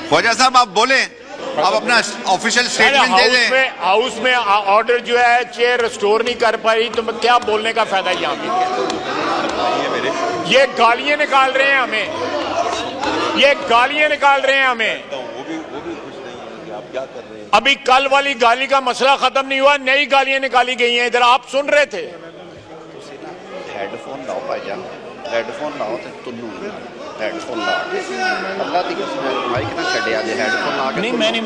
ख्वाजा साहब आप बोलें, आप अपना ऑफिशियल स्टेटमेंट दे दें। हाउस में ऑर्डर जो है चेयर रिस्टोर नहीं कर पाई तो क्या बोलने का फायदा यहाँ पे? ये गालियां निकाल रहे हैं हमें, ये गालियां निकाल रहे हैं हमें। अभी कल वाली गाली का मसला खत्म नहीं हुआ, नई गालियां निकाली गई हैं। इधर आप सुन रहे थे। हेडफोन लाओ भाईजान, हेडफोन लाओ तो तुल्लू हेडफोन ला अल्लाह दी कसम माइक ना छड्डिया जे हेडफोन ला के। नहीं मैं नहीं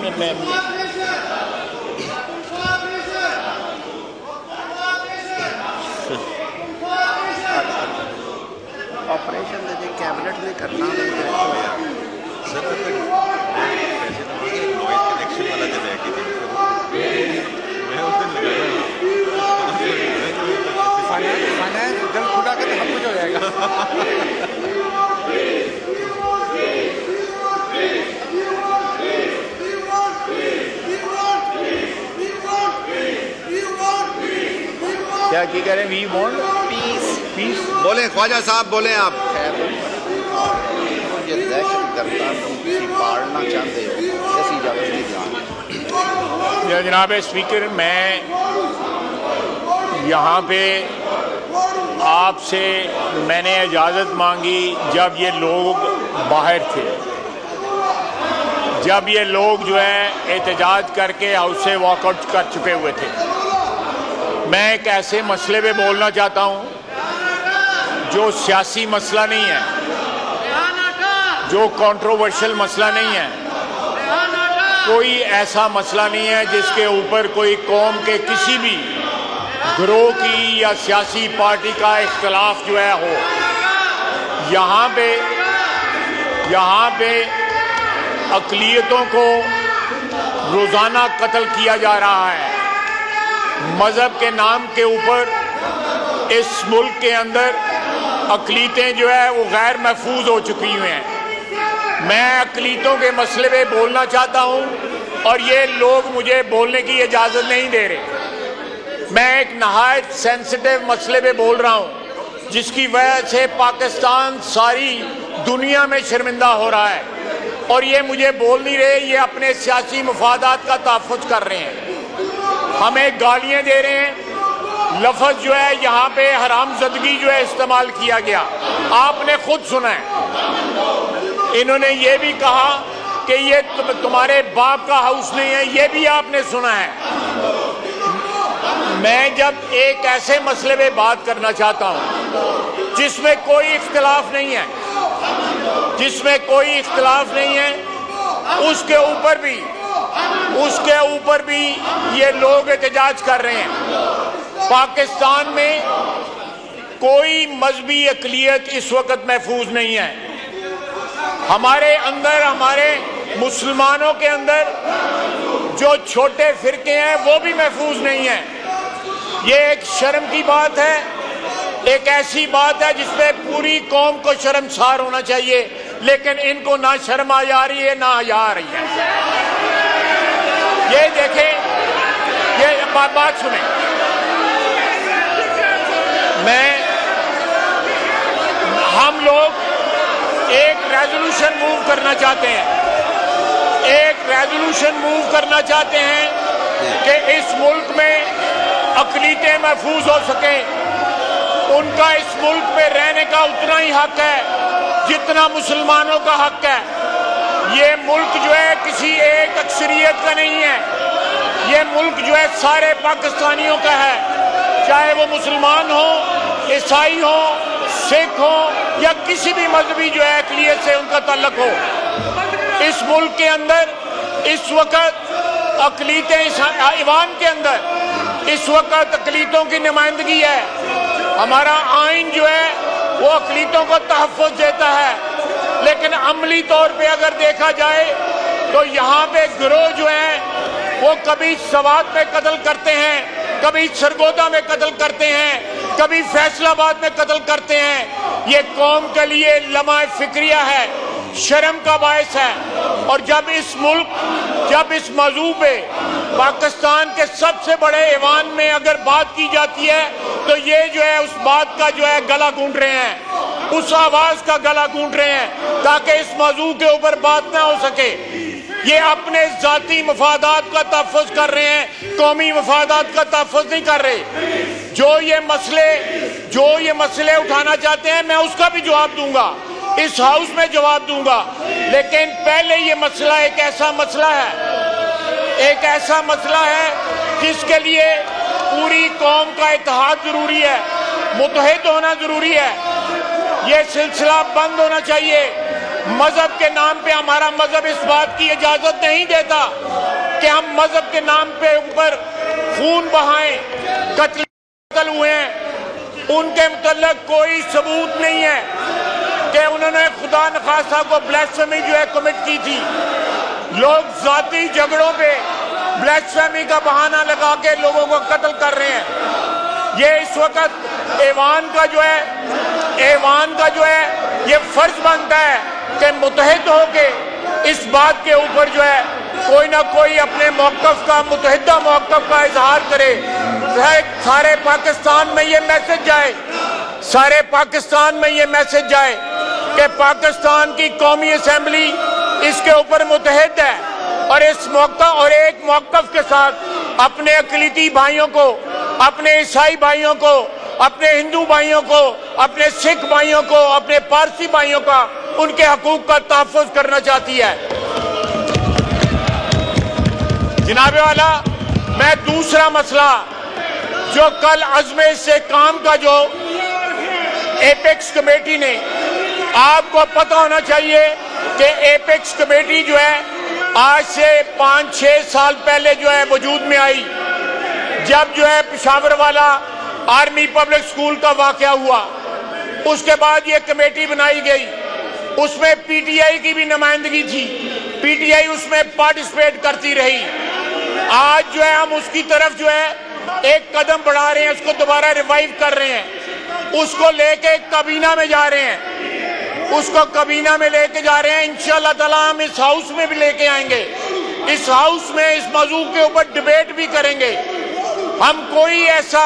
ऑपरेशन दे कैबिनेट ने करना सर तो पैसे ना मांगे नॉइज कनेक्शन वाला दे बैठ के मैं उस दिन लगाया फाइनेंस जल खुदा के सब कुछ हो जाएगा। क्या की करें? वी वांट पीस, पीस बोले ख्वाजा साहब, बोले आप। ये दहशत गर्दा किसी पालना चाहते हो ऐसी इजाजत नहीं देंगे। जनाब स्पीकर, मैं यहाँ पे आपसे मैंने इजाज़त मांगी जब ये लोग बाहर थे, जब ये लोग जो है एहतजाज करके हाउस से वॉकआउट कर चुके हुए थे। मैं एक ऐसे मसले पे बोलना चाहता हूँ जो सियासी मसला नहीं है, जो कंट्रोवर्शियल मसला नहीं है, कोई ऐसा मसला नहीं है जिसके ऊपर कोई कौम के किसी भी ग्रोह की या सियासी पार्टी का इख्तलाफ जो है हो। यहाँ पे अक़लियतों को रोज़ाना कत्ल किया जा रहा है। मज़हब के नाम के ऊपर इस मुल्क के अंदर अक़लियतें जो है वो गैर महफूज हो चुकी हुई हैं। मैं अक़लियतों के मसले पे बोलना चाहता हूँ और ये लोग मुझे बोलने की इजाज़त नहीं दे रहे। मैं एक नहायत सेंसिटिव मसले पे बोल रहा हूँ जिसकी वजह से पाकिस्तान सारी दुनिया में शर्मिंदा हो रहा है और ये मुझे बोल नहीं रहे, ये अपने सियासी मफादात का तहफ़्फ़ुज़ कर रहे हैं, हमें गालियाँ दे रहे हैं। लफ्ज़ जो है यहाँ पे हरामज़दगी जो है इस्तेमाल किया गया, आपने खुद सुना है। इन्होंने ये भी कहा कि ये तुम्हारे बाप का हाउस नहीं है, ये भी आपने सुना है। मैं जब एक ऐसे मसले पे बात करना चाहता हूँ जिसमें कोई इख्तिलाफ नहीं है, जिसमें कोई इख्तिलाफ नहीं है, उसके ऊपर भी ये लोग एहतजाज कर रहे हैं। पाकिस्तान में कोई मजहबी अक़लियत इस वक्त महफूज नहीं है। हमारे अंदर, हमारे मुसलमानों के अंदर जो छोटे फिरके हैं वो भी महफूज नहीं है। ये एक शर्म की बात है, एक ऐसी बात है जिसपे पूरी कौम को शर्मसार होना चाहिए, लेकिन इनको ना शर्म आ रही है ना हया आ रही है। ये देखें, ये बात सुने, हम लोग एक रेजोल्यूशन मूव करना चाहते हैं, एक रेजोल्यूशन मूव करना चाहते हैं कि इस मुल्क में अक़लियतें महफूज हो सकें। उनका इस मुल्क में रहने का उतना ही हक है जितना मुसलमानों का हक है। ये मुल्क जो है किसी एक अक्सरियत का नहीं है, ये मुल्क जो है सारे पाकिस्तानियों का है, चाहे वो मुसलमान हो, ईसाई हो, सिख हो या किसी भी मजहबी जो है अक़लियत से उनका ताल्लुक हो। इस मुल्क के अंदर इस वक्त अक़लियतें, ईवान के अंदर इस वक्त अक़लियतों की नुमाइंदगी है। हमारा आइन जो है वो अक़लियतों को तहफ़्फ़ुज़ देता है, लेकिन अमली तौर पे अगर देखा जाए तो यहाँ पे गिरोह जो है वो कभी सवात में कत्ल करते हैं, कभी सरगोदा में कत्ल करते हैं, कभी फैसलाबाद में कत्ल करते हैं। ये कौम के लिए लम्हा फिक्रिया है, शर्म का बायस है। और जब इस मौजू पे पाकिस्तान के सबसे बड़े ऐवान में अगर बात की जाती है तो ये जो है उस बात का जो है गला गूंथ रहे हैं, उस आवाज का गला गूंथ रहे हैं ताकि इस मौजू के ऊपर बात ना हो सके। یہ اپنے ذاتی مفادات کا تحفظ کر رہے ہیں, قومی مفادات کا تحفظ نہیں کر رہے. جو یہ مسئلے اٹھانا چاہتے ہیں میں اس کا بھی جواب دوں گا, اس ہاؤس میں جواب دوں گا, لیکن پہلے یہ مسئلہ ایک ایسا مسئلہ ہے جس کے لیے پوری قوم کا اتحاد ضروری ہے, متحد ہونا ضروری ہے. یہ سلسلہ بند ہونا چاہیے. مذہب کے نام پہ ہمارا مذہب اس بات کی اجازت نہیں دیتا کہ ہم مذہب کے نام پہ اوپر خون بہائیں. قتل ہوئے ہیں, ان کے متعلق کوئی ثبوت نہیں ہے کہ انہوں نے خدا نخواستہ کو بلیسفیمی جو ہے کمٹ کی تھی. لوگ ذاتی جھگڑوں پہ بلیسفیمی کا بہانہ لگا کے لوگوں کو قتل کر رہے ہیں. یہ اس وقت ایوان کا جو ہے یہ فرض بنتا ہے کہ متحد ہو کے اس بات کے اوپر جو ہے کوئی نہ کوئی اپنے موقف کا, متحدہ موقف کا اظہار کرے. سارے پاکستان میں یہ میسج جائے کہ پاکستان کی قومی اسمبلی اس کے اوپر متحد ہے, اور اس موقع اور ایک موقف کے ساتھ اپنے اقلیتی بھائیوں کو, اپنے عیسائی بھائیوں کو, اپنے ہندو بھائیوں کو, اپنے سکھ بھائیوں کو, اپنے پارسی بھائیوں کا, ان کے حقوق کا تحفظ کرنا چاہتی ہے. جناب والا, میں دوسرا مسئلہ جو کل عزم استحکام کا جو ایپیکس کمیٹی نے, آپ کو پتہ ہونا چاہیے کہ ایپیکس کمیٹی جو ہے آج سے 5-6 سال پہلے جو ہے وجود میں آئی, جب جو ہے پشاور والا آرمی پبلک سکول کا واقعہ ہوا. اس کے بعد یہ کمیٹی بنائی گئی, اس میں پی ٹی آئی کی بھی نمائندگی تھی, پی ٹی آئی اس میں پارٹیسپیٹ کرتی رہی. آج جو ہے ہم اس کی طرف جو ہے ایک قدم بڑھا رہے ہیں, اس کو دوبارہ ریوائیو کر رہے ہیں, اس کو لے کے کابینہ میں جا رہے ہیں, انشاءاللہ تعالیٰ ہم اس ہاؤس میں بھی لے کے آئیں گے. اس ہاؤس میں اس موضوع کے اوپر ڈیبیٹ بھی کریں گے. ہم کوئی ایسا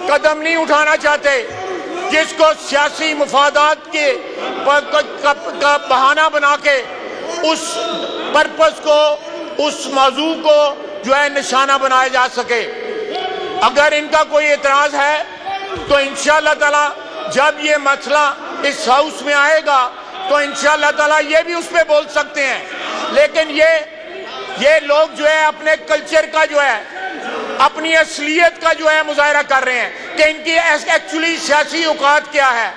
قدم نہیں اٹھانا چاہتے جس کو سیاسی مفادات کے کا بہانہ بنا کے اس پرپس کو, اس موضوع کو جو ہے نشانہ بنایا جا سکے. اگر ان کا کوئی اعتراض ہے تو انشاءاللہ تعالیٰ جب یہ مسئلہ اس ہاؤس میں آئے گا تو انشاءاللہ تعالیٰ یہ بھی اس پہ بول سکتے ہیں. لیکن یہ لوگ جو ہے اپنے کلچر کا جو ہے, اپنی اصلیت کا جو ہے مظاہرہ کر رہے ہیں کہ ان کی ایکچولی سیاسی اوقات کیا ہے.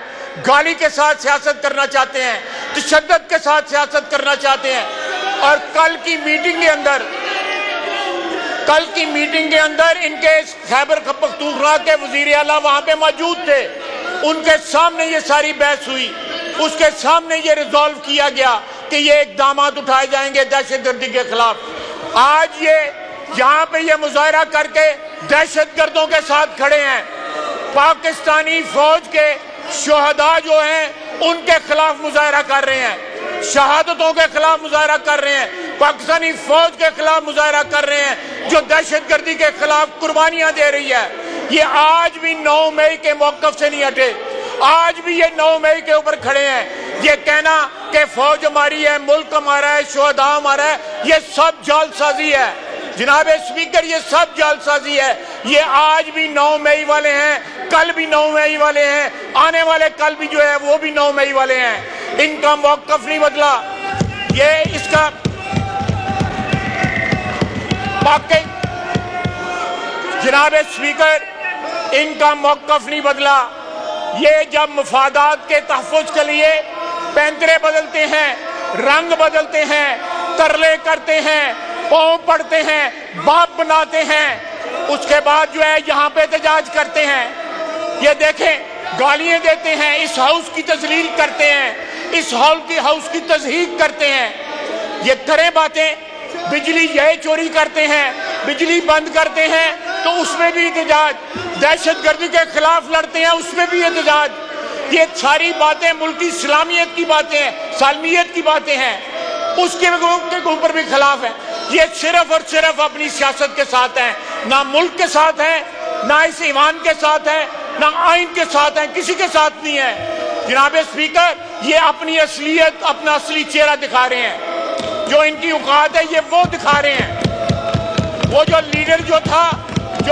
گالی کے ساتھ سیاست کرنا چاہتے ہیں, تشدد کے ساتھ سیاست کرنا چاہتے ہیں. اور کل کی میٹنگ کے اندر ان کے خیبر پختونخوا کے وزیر اعلیٰ وہاں پہ موجود تھے, ان کے سامنے یہ ساری بحث ہوئی, اس کے سامنے یہ ریزالو کیا گیا کہ یہ اقدامات اٹھائے جائیں گے دہشت گردی کے خلاف. آج یہاں پہ یہ مظاہرہ کر کے دہشت گردوں کے ساتھ کھڑے ہیں. پاکستانی فوج کے شہداء جو ہیں ان کے خلاف مظاہرہ کر رہے ہیں, شہادتوں کے خلاف مظاہرہ کر رہے ہیں, پاکستانی فوج کے خلاف مظاہرہ کر رہے ہیں جو دہشت گردی کے خلاف قربانیاں دے رہی ہے. یہ آج بھی 9 مئی کے موقف سے نہیں ہٹے, آج بھی یہ 9 مئی کے اوپر کھڑے ہیں. یہ کہنا کہ فوج ہماری ہے, ملک ہمارا ہے, شہداء ہمارا ہے, یہ سب جعل سازی ہے. جناب اسپیکر, یہ سب جعل سازی ہے. یہ آج بھی 9 مئی والے ہیں, کل بھی 9 مئی والے ہیں, آنے والے کل بھی جو ہے وہ بھی 9 مئی والے ہیں. ان کا موقف نہیں بدلا. یہ اس کا جناب اسپیکر, ان کا موقف نہیں بدلا. یہ جب مفادات کے تحفظ کے لیے پینترے بدلتے ہیں, رنگ بدلتے ہیں, ترلے کرتے ہیں, پاؤں پڑتے ہیں, باپ بناتے ہیں, اس کے بعد جو ہے یہاں پہ احتجاج کرتے ہیں. یہ دیکھیں, گالیاں دیتے ہیں, اس ہاؤس کی تذلیل کرتے ہیں, اس ہاؤس کی تضحیک کرتے ہیں. یہ کریں باتیں. بجلی یہ چوری کرتے ہیں, بجلی بند کرتے ہیں تو اس میں بھی احتجاج, دہشت گردی کے خلاف لڑتے ہیں اس میں بھی احتجاج. یہ ساری باتیں ملکی اسلامیت کی باتیں ہیں, سالمیت کی باتیں ہیں, اس کے اوپر بھی خلاف ہیں. یہ صرف اور صرف اپنی سیاست کے ساتھ ہیں, نہ ملک کے ساتھ ہیں, نہ اس ایوان کے ساتھ ہیں, نہ آئین کے ساتھ ہیں, کسی کے ساتھ نہیں ہیں. جناب اسپیکر, یہ اپنی اصلیت, اپنا اصلی چہرہ دکھا رہے ہیں. जो इनकी औकात है ये वो दिखा रहे हैं। वो जो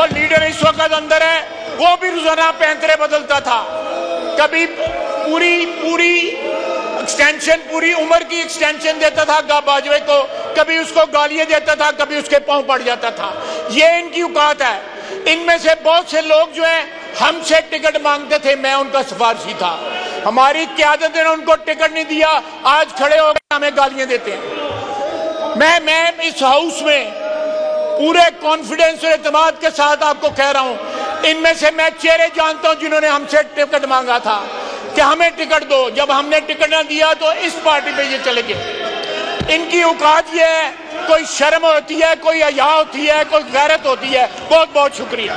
लीडर इस वक्त अंदर है वो भी रोजाना पैंतरे बदलता था। कभी पूरी एक्सटेंशन, पूरी उम्र की एक्सटेंशन देता था बाजवे को, कभी उसको गालियां देता था, कभी उसके पांव पड़ जाता था। ये इनकी औकात है। इनमें से बहुत से लोग जो है हमसे टिकट मांगते थे, मैं उनका सिफारशी था। हमारी क़यादत ने उनको टिकट नहीं दिया, आज खड़े हो गए हमें गालियां देते हैं। मैं इस हाउस में पूरे कॉन्फिडेंस और एतमाद के साथ आपको कह रहा हूं, इनमें से मैं चेहरे जानता हूं जिन्होंने हमसे टिकट मांगा था कि हमें टिकट दो। जब हमने टिकट ना दिया तो इस पार्टी पे ये चले गए। इनकी औकात ये है, कोई शर्म होती है, कोई हया होती है, कोई गैरत होती है। बहुत बहुत शुक्रिया।